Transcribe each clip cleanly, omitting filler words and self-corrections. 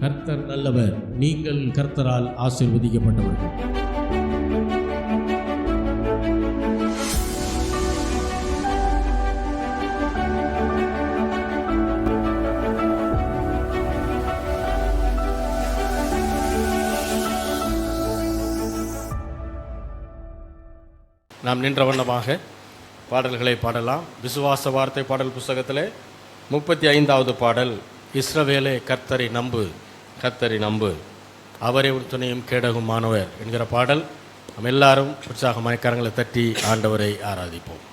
கர்த்தர் நல்லவர், நீங்கள் கர்த்தரால் ஆசீர்வதிக்கப்பட்டவர்கள். நாம் நின்ற வண்ணமாக பாடல்களை பாடலாம். விசுவாச வார்த்தை பாடல் புஸ்தகத்திலே 35வது பாடல், இஸ்ரவேலே கர்த்தரை நம்பு, கர்த்தரை நம்பு, அவரே உன் துணையும் கேடகும் மாணவர் என்கிற பாடல். நாம் எல்லாரும் உற்சாகமாய் கரங்களை தட்டி ஆண்டவரை ஆராதிப்போம்.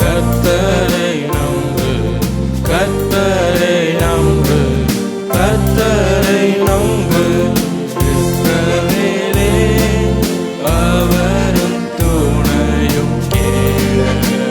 கர்த்தரை நம்பு, கர்த்தரை நம்பு, கர்த்தரை நம்பு, இஸ்ரவேலே அவரும் துணையும் கேடகம்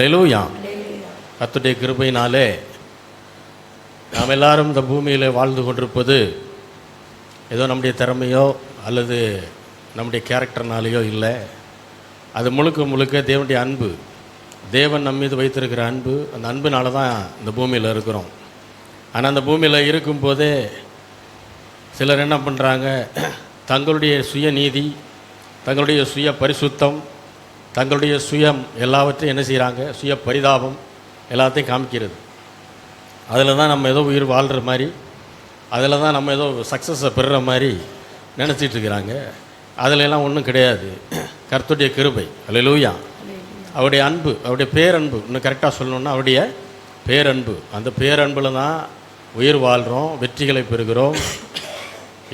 அல்லேலூயா. கர்த்தருடைய கிருபையினாலே நாம் எல்லாரும் இந்த பூமியில் வாழ்ந்து கொண்டிருப்பது ஏதோ நம்முடைய திறமையோ அல்லது நம்முடைய கேரக்டர்னாலேயோ இல்லை. அது முழுக்க முழுக்க தேவனுடைய அன்பு. தேவன் நம்ம மீது வைத்திருக்கிற அன்பு. அந்த அன்புனால தான் இந்த பூமியில் இருக்கிறோம். ஆனால் அந்த பூமியில் இருக்கும்போதே சிலர் என்ன பண்ணுறாங்க, தங்களுடைய சுயநீதி, தங்களுடைய சுய பரிசுத்தம், தங்களுடைய சுயம் எல்லாவற்றையும் என்ன செய்கிறாங்க, சுய பரிதாபம் எல்லாத்தையும் காமிக்கிறது. அதில் தான் நம்ம ஏதோ உயிர் வாழ்கிற மாதிரி, அதில் தான் நம்ம ஏதோ சக்ஸஸை பெறுற மாதிரி நினச்சிட்டு இருக்கிறாங்க. அதிலெல்லாம் ஒன்றும் கிடையாது. கர்த்தருடைய கிருபை, அல்லேலூயா, அவருடைய அன்பு, அவருடைய பேரன்பு, இன்னும் கரெக்டாக சொல்லணுன்னா அவருடைய பேரன்பு. அந்த பேரன்பில் தான் உயிர் வாழ்கிறோம், வெற்றிகளை பெறுகிறோம்,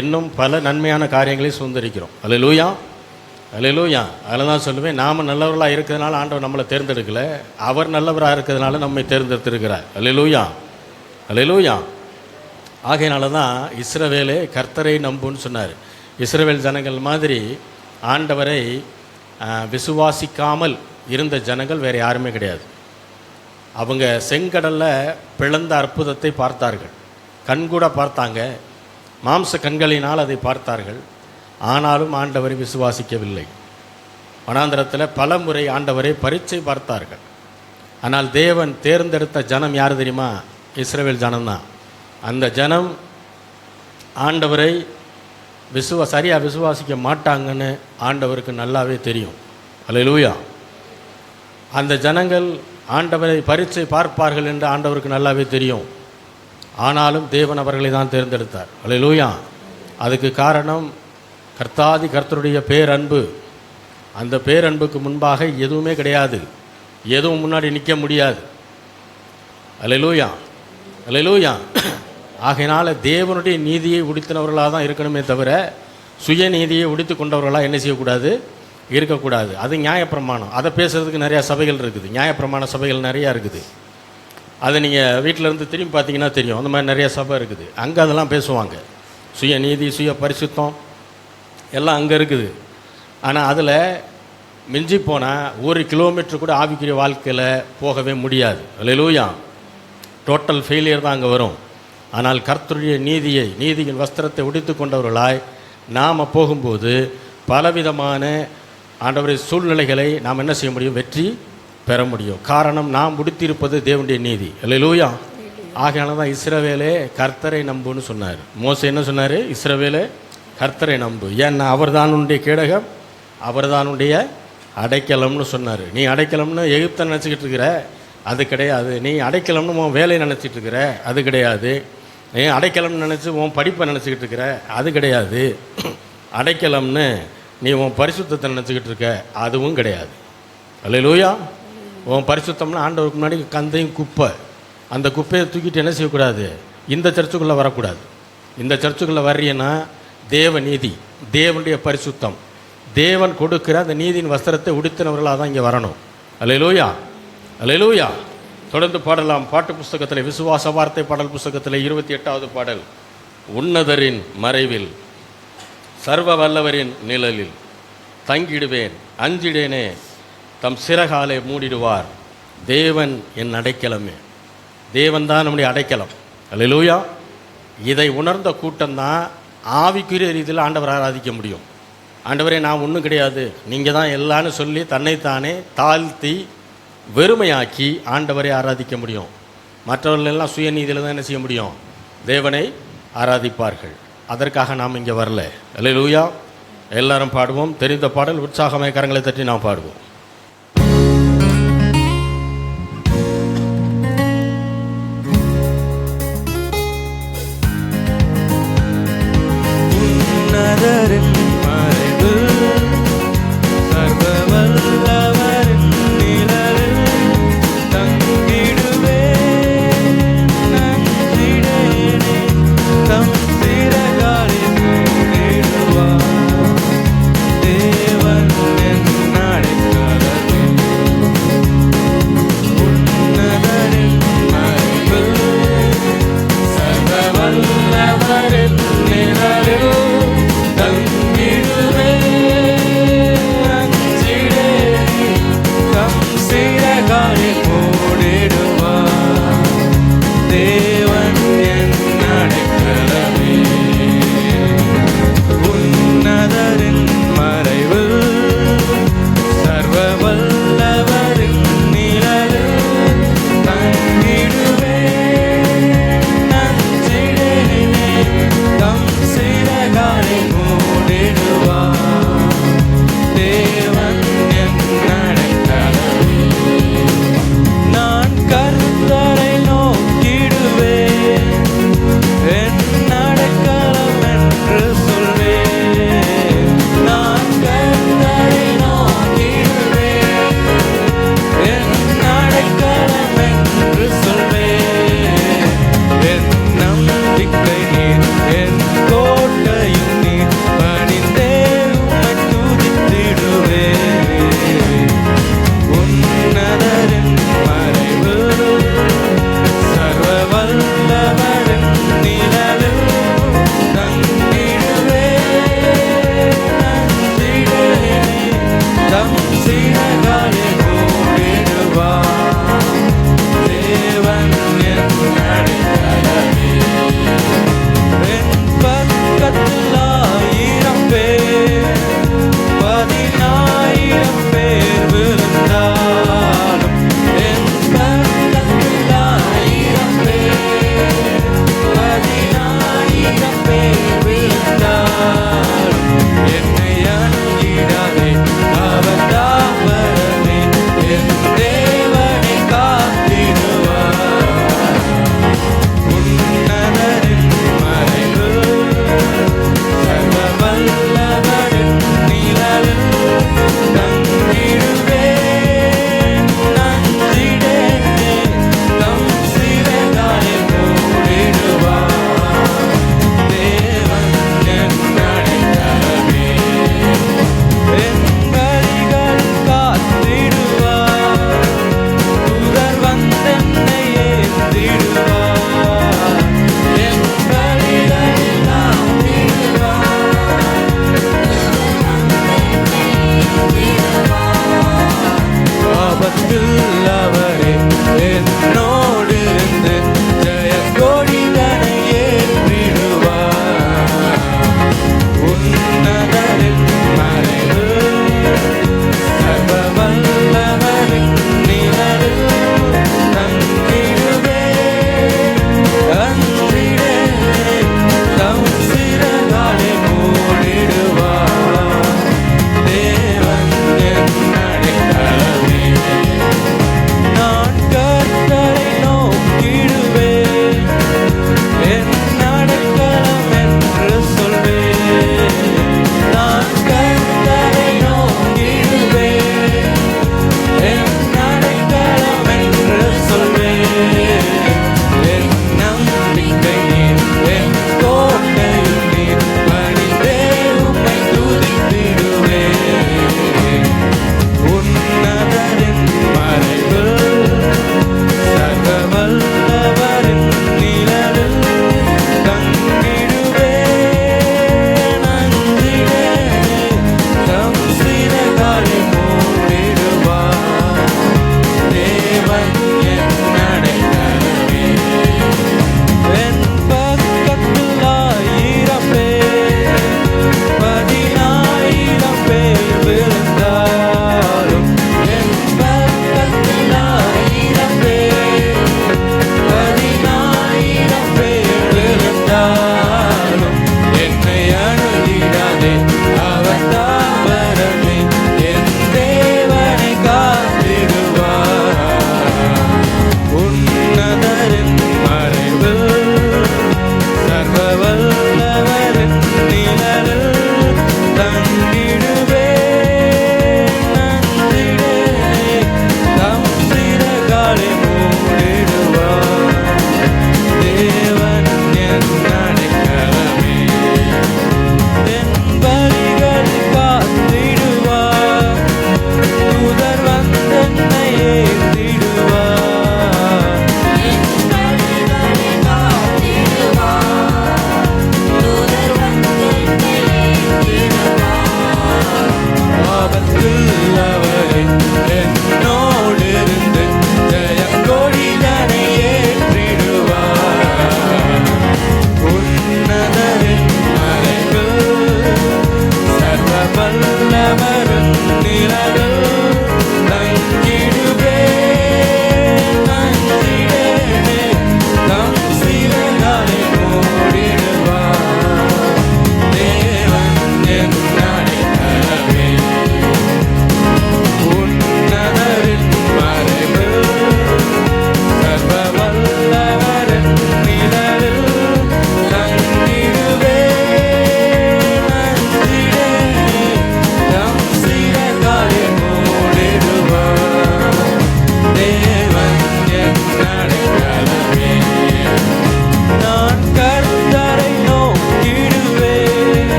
இன்னும் பல நன்மையான காரியங்களை சுதந்திரிக்கிறோம். அல்லேலூயா, அல்லேலூயா. அதில் தான் சொல்லுவேன், நாம் நல்லவர்களாக இருக்கிறதுனால ஆண்டவர் நம்மளை தேர்ந்தெடுக்கலை, அவர் நல்லவராக இருக்கிறதுனால நம்மை தேர்ந்தெடுத்திருக்கிறார். அல்லேலூயா, அல்லேலூயா. ஆகையினால தான் இஸ்ரவேலே கர்த்தரை நம்புன்னு சொன்னார். இஸ்ரவேல் ஜனங்கள் மாதிரி ஆண்டவரை விசுவாசிக்காமல் இருந்த ஜனங்கள் வேறு யாருமே கிடையாது. அவங்க செங்கடலில் பிளந்த அற்புதத்தை பார்த்தார்கள், கண்கூட பார்த்தாங்க, மாம்ச கண்களினால் அதை பார்த்தார்கள். ஆனாலும் ஆண்டவரை விசுவாசிக்கவில்லை. வனாந்திரத்தில் பல முறை ஆண்டவரை பரீட்சை பார்த்தார்கள். ஆனால் தேவன் தேர்ந்தெடுத்த ஜனம் யார் தெரியுமா? இஸ்ரவேல் ஜனம்தான். அந்த ஜனம் ஆண்டவரை சரியாக விசுவாசிக்க மாட்டாங்கன்னு ஆண்டவருக்கு நல்லாவே தெரியும். அல்லேலூயா. அந்த ஜனங்கள் ஆண்டவரை பரீட்சை பார்ப்பார்கள் என்று ஆண்டவருக்கு நல்லாவே தெரியும். ஆனாலும் தேவன் அவர்களை தான் தேர்ந்தெடுத்தார். அல்லேலூயா. அதுக்கு காரணம் கர்த்தருடைய பேரன்பு. அந்த பேரன்புக்கு முன்பாக எதுவுமே கிடையாது, எதுவும் முன்னாடி நிற்க முடியாது. அல்லேலூயா, அல்லேலூயா. ஆகையினால தேவனுடைய நீதியை உடுத்தினவர்களாக தான் இருக்கணுமே தவிர சுயநீதியை உடுத்தி கொண்டவர்களாக என்ன செய்யக்கூடாது, இருக்கக்கூடாது. அது நியாயப்பிரமாணம். அதை பேசுகிறதுக்கு நிறையா சபைகள் இருக்குது, நியாயப்பிரமாண சபைகள் நிறையா இருக்குது. அதை நீங்கள் வீட்டில் இருந்து திரும்பி பார்த்தீங்கன்னா தெரியும். அந்த மாதிரி நிறைய சபை இருக்குது. அங்கே அதெல்லாம் பேசுவாங்க. சுயநீதி, சுய பரிசுத்தம் எல்லாம் அங்கே இருக்குது. ஆனால் அதில் மிஞ்சி போனால் 1 கிலோமீட்டர் கூட ஆவிக்குரிய வாழ்க்கையில் போகவே முடியாது. அல்லேலூயா. டோட்டல் ஃபெயிலியர் தான் அங்கே வரும். ஆனால் கர்த்தருடைய நீதியின் வஸ்திரத்தை உடுத்து கொண்டவர்களாய் நாம் போகும்போது பலவிதமான ஆண்டவருடைய சூழ்நிலைகளை நாம் என்ன செய்ய முடியும், வெற்றி பெற முடியும். காரணம், நாம் உடுத்தியிருப்பது தேவனுடைய நீதி. அல்லேலூயா. ஆகையால தான் இஸ்ரவேலே கர்த்தரை நம்புன்னு சொன்னார். மோசே என்ன சொன்னார்? இஸ்ரவேலே கர்த்தரை நம்பு, ஏன்னா அவர் தான் உன்னுடைய கேடகம், அவர் தான் உன்னுடைய அடைக்கலம்னு சொன்னார். நீ அடைக்கலம்னு எகிப்தை நினச்சிக்கிட்டு இருக்கிற, அது கிடையாது. நீ அடைக்கலம்னு உன் வேலையை நினச்சிட்டு இருக்கிற, அது கிடையாது. நீ அடைக்கலம்னு நினச்சி உன் படிப்பை நினச்சிக்கிட்டு இருக்கிற, அது கிடையாது. அடைக்கலம்னு நீ உன் பரிசுத்தத்தை நினச்சிக்கிட்டு இருக்க, அதுவும் கிடையாது. அல்லேலூயா. உன் பரிசுத்தம்னா ஆண்டவருக்கு முன்னாடி கந்தையும் குப்பை. அந்த குப்பையை தூக்கிட்டு என்ன செய்யக்கூடாது, இந்த சர்ச்சுக்குள்ளே வரக்கூடாது. இந்த சர்ச்சுக்குள்ளே வர்றீன்னா தேவ நீதி, தேவனுடைய பரிசுத்தம், தேவன் கொடுக்கிற அந்த நீதியின் வஸ்திரத்தை உடுத்தினவர்களாக தான் இங்கே வரணும். அல்லேலூயா, அல்லேலூயா. தொடர்ந்து பாடலாம். பாட்டு புஸ்தகத்தில், விசுவாச வார்த்தை பாடல் புஸ்தகத்தில் 28வது பாடல். உன்னதரின் மறைவில் சர்வ வல்லவரின் நிழலில் தங்கிடுவேன், அஞ்சிடேனே, தம் சிறகாலை மூடிடுவார், தேவன் என் அடைக்கலமே. தேவன் தான் நம்முடைய அடைக்கலம். அல்லேலூயா. இதை உணர்ந்த கூட்டம்தான் ஆவிக்குரிய ரீதியில் ஆண்டவர் ஆராதிக்க முடியும். ஆண்டவரே நான் ஒன்றும் கிடையாது, நீங்கள் தான் எல்லான்னு சொல்லி தன்னைத்தானே தாழ்த்தி வெறுமையாக்கி ஆண்டவரை ஆராதிக்க முடியும். மற்றவர்கள் எல்லாம் சுயநீதியில் தான் என்ன செய்ய முடியும், தேவனை ஆராதிப்பார்கள். அதற்காக நாம் இங்கே வரல. அல்லேலூயா. எல்லாரும் பாடுவோம். தெரிந்த பாடல் உற்சாகமாய் கரங்களை தட்டி நாம் பாடுவோம். உன்னதரின் மறைவில் சர்வ வல்லவரின் நிழலில் தங்கிடுவேன், அஞ்சிடேனே, தம் சிறகாலில் மூடிடுவார், தேவன் என் அடைக்கலமே. உன்னதரின் மறைவில் சர்வ வல்லவரின் நிழலில் தங்கிடுவேன், அஞ்சிடேனே, தம் சிறகாலில்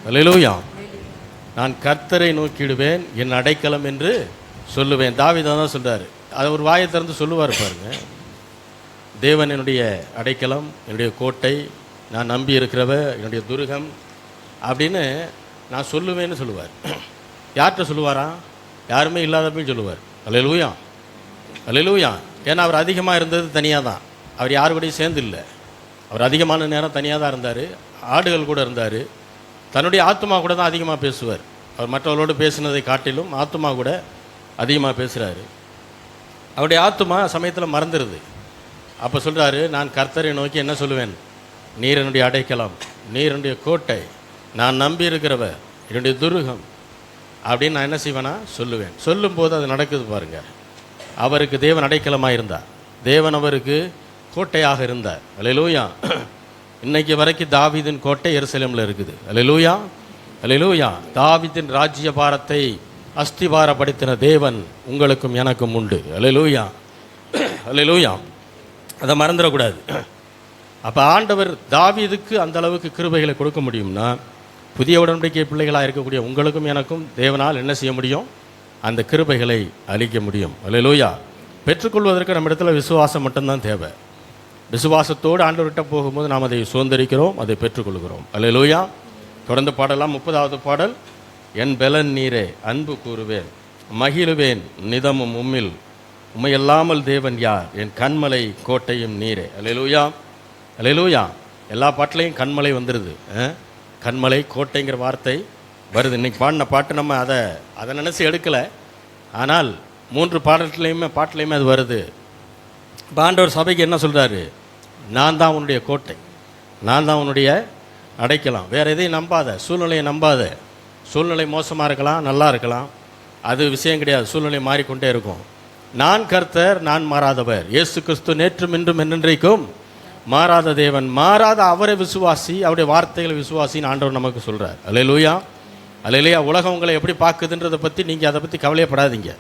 அல்லேலூயா. நான் கர்த்தரை நோக்கிடுவேன் என் அடைக்கலம் என்று சொல்லுவேன். தாவீது தான் சொல்றாரு. அதை ஒரு வாயை திறந்து சொல்லுவார் பாருங்க. தேவன் என்னுடைய அடைக்கலம், என்னுடைய கோட்டை, நான் நம்பி இருக்கிறவ, என்னுடைய துருகம் அப்படின்னு நான் சொல்லுவேன்னு சொல்லுவார். யார்கிட்ட சொல்லுவாரா? யாருமே இல்லாதப்பையும் சொல்லுவார். அல்லேலூயா, அல்லேலூயா. ஏன்னா அவர் அதிகமாக இருந்தது தனியாக தான். அவர் யாரு கூடயும் சேர்ந்து இல்லை. அவர் அதிகமான நேரம் தனியாக தான் இருந்தார். ஆடுகள் கூட இருந்தார். தன்னுடைய ஆத்மா கூட தான் அதிகமாக பேசுவார். அவர் மற்றவர்களோடு பேசினதை காட்டிலும் ஆத்மா கூட அதிகமாக பேசுகிறாரு. அவருடைய ஆத்மா சமயத்தில் மறந்துடுது. அப்போ சொல்கிறாரு, நான் கர்த்தரை நோக்கி என்ன சொல்லுவேன்? நீர் என்னுடைய அடைக்கலம், நீர் என்னுடைய கோட்டை, நான் நம்பி இருக்கிறவ, என்னுடைய துருகம் அப்படின்னு நான் என்ன செய்வேனா சொல்லுவேன். சொல்லும்போது அது நடக்குது பாருங்க. அவருக்கு தேவன் அடைக்கலமாக இருந்தார், தேவன் அவருக்கு கோட்டையாக இருந்தார். அல்லேலூயா. இன்னைக்கு வரைக்கும் தாவீதின் கோட்டை எருசலேமில் இருக்குது. அல்லேலூயா, அல்லேலூயா. தாவீதின் ராஜ்ய பாரத்தை அஸ்திபாரப்படுத்தின தேவன் உங்களுக்கும் எனக்கும் உண்டு. அல்லேலூயா, அல்லேலூயா. அதை மறந்துடக்கூடாது. அப்போ ஆண்டவர் தாவீதுக்கு அந்த அளவுக்கு கிருபைகளை கொடுக்க முடியும்னா, புதிய உடன்படிக்கை பிள்ளைகளாக இருக்கக்கூடிய உங்களுக்கும் எனக்கும் தேவனால் என்ன செய்ய முடியும்? அந்த கிருபைகளை அளிக்க முடியும். அல்லேலூயா. பெற்றுக்கொள்வதற்கு நம்ம இடத்துல விசுவாசம் மட்டும்தான் தேவை. விசுவாசத்தோடு ஆண்டவர்கிட்ட போகும்போது நாம் அதை சுதந்திரிக்கிறோம், அதை பெற்றுக்கொள்கிறோம். அல்லேலூயா. தொடர்ந்து பாடலாம். 30வது பாடல். என் பெலன் நீரே, அன்பு கூறுவேன், மகிழுவேன் நிதமும் உம்மில், உம்மையல்லாமல் தேவன் யார், என் கண்மலை கோட்டையும் நீரே. அல்லேலூயா, அல்லேலூயா. எல்லா பாட்டிலையும் கண்மலை வந்துடுது. கண்மலை கோட்டைங்கிற வார்த்தை வருது. இன்றைக்கி பாடின பாட்டு நம்ம அதை நினச்சி எடுக்கலை. ஆனால் 3 பாட்டிலையுமே அது வருது. ஆண்டவர் சபைக்கு என்ன சொல்கிறாரு? நான் தான் உன்னுடைய கோட்டை, நான் தான் உன்னுடைய அடைக்கலாம். வேறு எதையும் நம்பாத, சூழ்நிலையை நம்பாத. சூழ்நிலை மோசமாக இருக்கலாம், நல்லா இருக்கலாம், அது விஷயம் கிடையாது. சூழ்நிலை மாறிக்கொண்டே இருக்கும். நான் கர்த்தர், நான் மாறாதவர். இயேசு கிறிஸ்து நேற்றும் இன்றும் என்றென்றைக்கும் மாறாத தேவன். மாறாத அவரை விசுவாசி, அவருடைய வார்த்தைகளை விசுவாசின்னு ஆண்டவர் நமக்கு சொல்கிறார். அல்லேலூயா, அல்லேலூயா. உலகம் உங்களை எப்படி பார்க்குதுன்றதை பற்றி நீங்கள் அதை பற்றி கவலையப்படாதீங்க.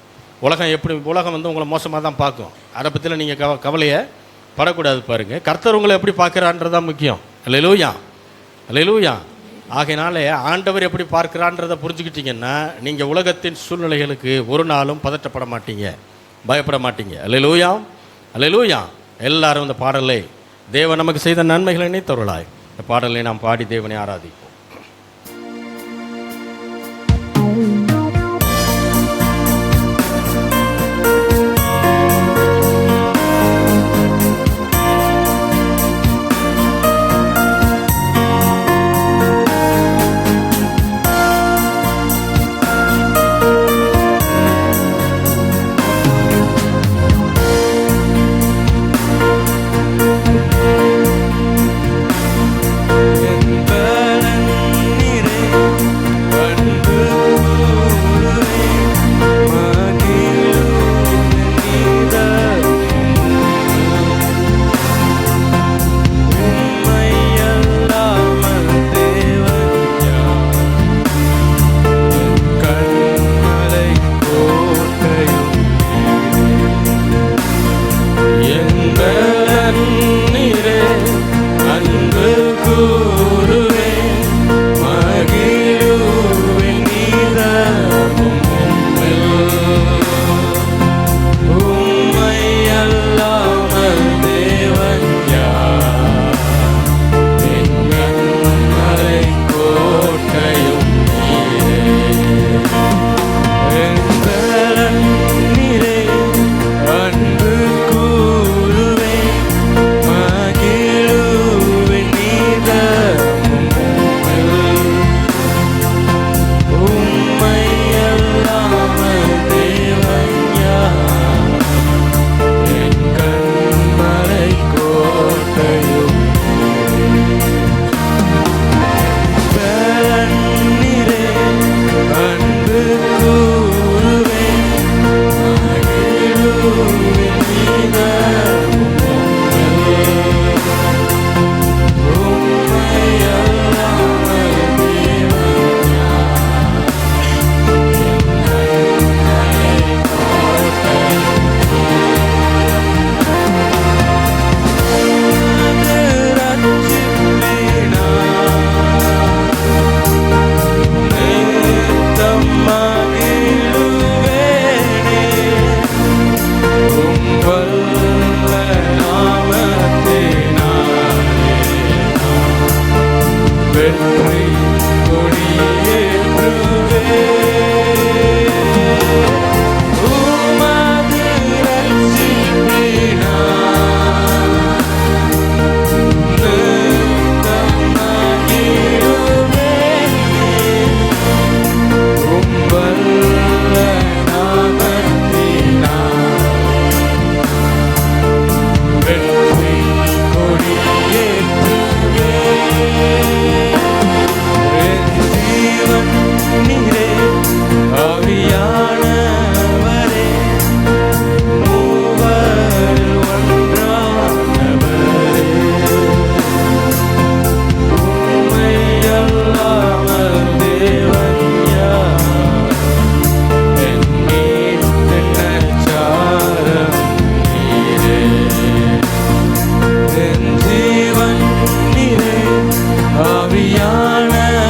உலகம் வந்து உங்களை மோசமாக தான் பார்க்கும். அதை பற்றிலாம் நீங்கள் கவலையை படக்கூடாது. பாருங்கள், கர்த்தர் உங்களை எப்படி பார்க்குறான்றதான் முக்கியம். அல்லேலூயா, அல்லேலூயா. ஆகையினாலே ஆண்டவர் எப்படி பார்க்குறான்றதை புரிஞ்சுக்கிட்டீங்கன்னா நீங்கள் உலகத்தின் சூழ்நிலைகளுக்கு ஒரு நாளும் பதற்றப்பட மாட்டீங்க, பயப்பட மாட்டீங்க. அல்லேலூயா, அல்லேலூயா. எல்லாரும் இந்த பாடலை தேவன் நமக்கு செய்த நன்மைகளை நினைத்தவர்களாய் இந்த பாடலை நாம் பாடி தேவனை ஆராதிப்போம். என் பலன் வெற்றி கொடியேற்றுவே. உமது ரட்சிப்பினால் நித்தமாகிடுவேன். உம்பல்ல நாமத்தினால் வெற்றி கொடியேற்றுவே. என் ஜீவன் நீரே, ஆவியானவரே, மூவரில் ஒன்றானவரே, உம்மை அல்லாமல் தேவன் யார்? என் மீட்பின் நற்சாரம் நீரே. என் ஜீவன் நீரே, ஆவியானவரே,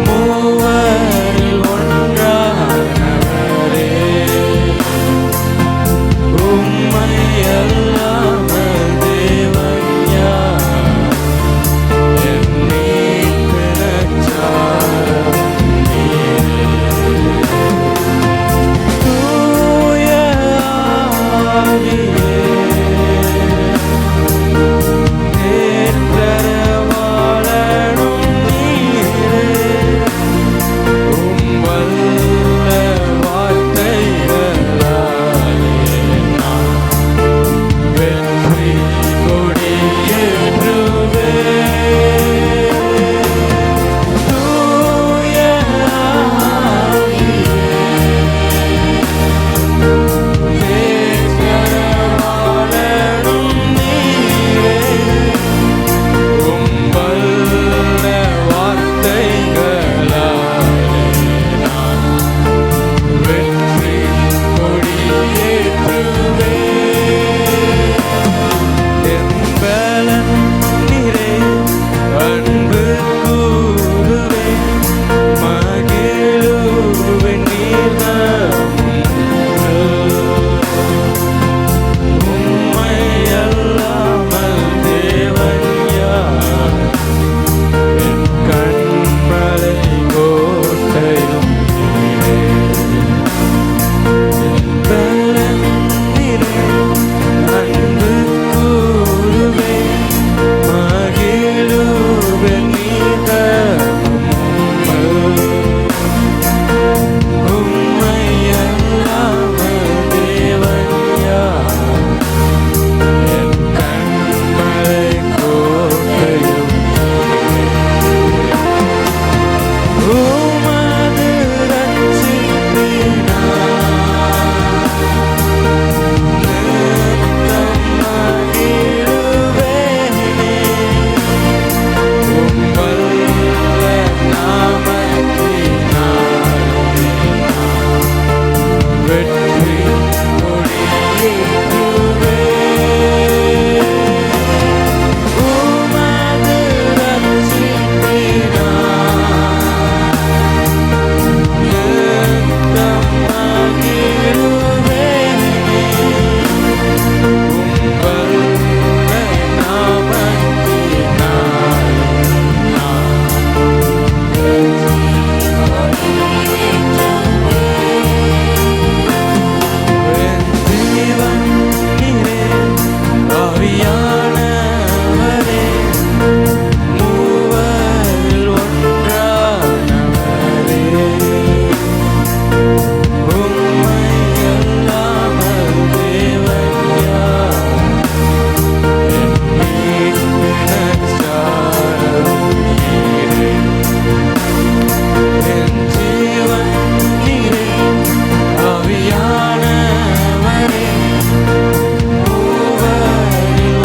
மூவரில் ஒன்றானவரே, உம்மை அல்லாமல் தேவன் யார்? என் மீட்பின் நற்சாரம் நீரே. தூய ஆவியே, நேர்த்தரவாளனும் நீரே, உம்வல்ல வார்த்தைகளாலே நான் வெற்றி கொடியேற்றுவேன். தூய ஆவியே, நேர்த்தரவாளனும் நீரே, உம்வல்ல வார்த்தைகளாலே நான் வெற்றி கொடியேற்றுவேன். என் பலன் நீரே, அன்பு கூறுவேன், மகிழுவேன் நீர்தாம். உம்மை அல்லாமல் தேவன் யார்? என் கண்மலை கோட்டையும் நீரே. என் பலன் நீரே, அன்பு கூறுவேன், மகிழுவேன் நீர்தாம். உம்மை அல்லாமல் தேவன் யார்? என் கண்மலை கோட்டையும் உமது ரட்சிப்பினால் நித்தமாகிடுவேனே. உம்பல்ல நாமத்தினால் வெற்றி கொடியேற்றுவேன். உமது ரட்சிப்பினால் நித்தமாகிடுவேனே. உம்பல்ல நாமத்தினால் நான் என் ஜீவன் நீரே, ஆவியானவரே, மூவரில் ஒன்றானவரே, உம்மை அல்லாமல் தேவன் யார்? என் மீட்பின் நற்சாரம் நீரே. என் ஜீவன் நீரே, ஆவியானவரே, மூவரில்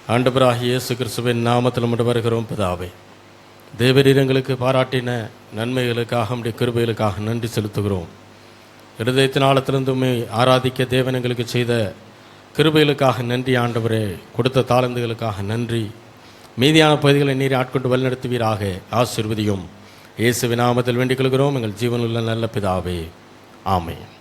ஆண்டவராகிய இயேசு கிறிஸ்துவின் நாமத்தில் மட்டும் வருகிறோம் பிதாவே. தேவரீர் எங்களுக்கு பாராட்டின நன்மைகளுக்காக நம்முடைய கிருபைகளுக்காக நன்றி செலுத்துகிறோம். இருதயத்தின் ஆழத்திலிருந்து உம்மை ஆராதிக்க தேவன் எங்களுக்கு செய்த கிருபைகளுக்காக நன்றி ஆண்டவரே. கொடுத்த தாளந்துகளுக்காக நன்றி. மீதியான பகுதிகளை நீர் ஆட்கொண்டு வழிநடத்துவீராக. ஆசீர்வதியும். இயேசுவின் நாமத்தில் வேண்டிக் கொள்கிறோம் எங்கள் ஜீவனுள்ள நல்ல பிதாவே. ஆமென்.